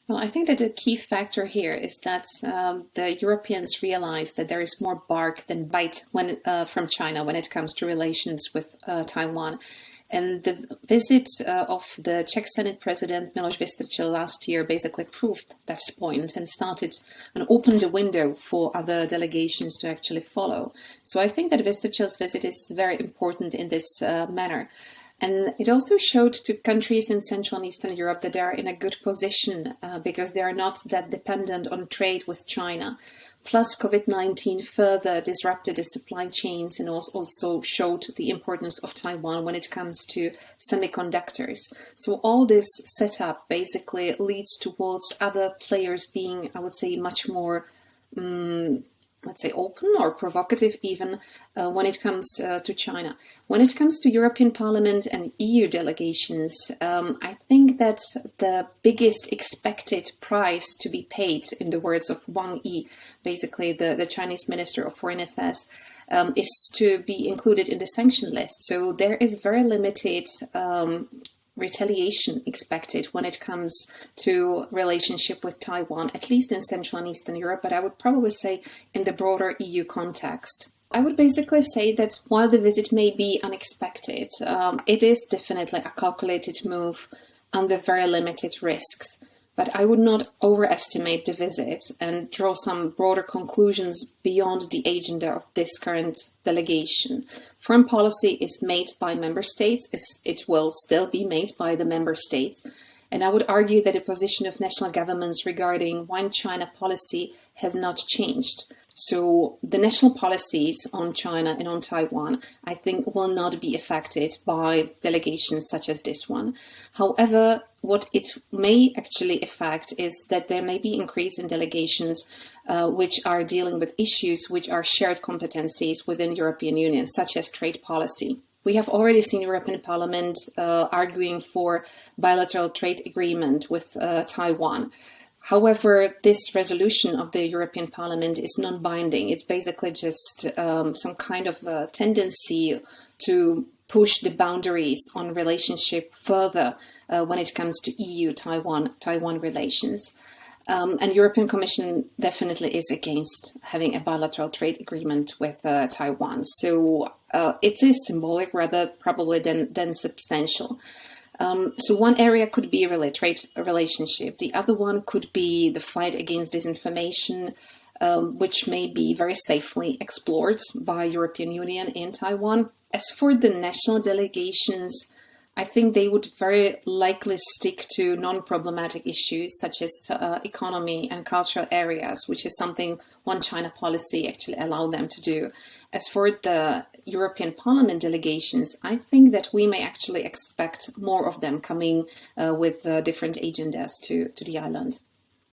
Well, I think that the key factor here is that the Europeans realize that there is more bark than bite from China when it comes to relations with Taiwan. And the visit of the Czech Senate President Miloš Vystrčil last year basically proved that point and started and opened a window for other delegations to actually follow. So I think that Vystrčil's visit is very important in this manner. And it also showed to countries in Central and Eastern Europe that they are in a good position because they are not that dependent on trade with China. Plus, COVID-19 further disrupted the supply chains and also showed the importance of Taiwan when it comes to semiconductors. So all this setup basically leads towards other players being, I would say, much more open or provocative even when it comes to China. When it comes to European Parliament and EU delegations, I think that the biggest expected price to be paid, in the words of Wang Yi, basically the Chinese Minister of Foreign Affairs, is to be included in the sanction list. So there is very limited retaliation expected when it comes to relationship with Taiwan, at least in Central and Eastern Europe, but I would probably say in the broader EU context. I would basically say that while the visit may be unexpected, it is definitely a calculated move under very limited risks. But I would not overestimate the visit and draw some broader conclusions beyond the agenda of this current delegation. Foreign policy is made by member states. It will still be made by the member states. And I would argue that the position of national governments regarding one China policy has not changed. So the national policies on China and on Taiwan, I think, will not be affected by delegations such as this one. However, what it may actually affect is that there may be increase in delegations which are dealing with issues which are shared competencies within European Union, such as trade policy. We have already seen European Parliament arguing for bilateral trade agreement with Taiwan. However, this resolution of the European Parliament is non-binding. It's basically just some kind of tendency to push the boundaries on relationship further when it comes to EU-Taiwan relations. And European Commission definitely is against having a bilateral trade agreement with Taiwan. So it is symbolic rather probably than substantial. So one area could be really trade relationship. The other one could be the fight against disinformation, which may be very safely explored by European Union in Taiwan. As for the national delegations, I think they would very likely stick to non-problematic issues such as economy and cultural areas, which is something One China policy actually allowed them to do. As for the European Parliament delegations, I think that we may actually expect more of them coming with different agendas to the island.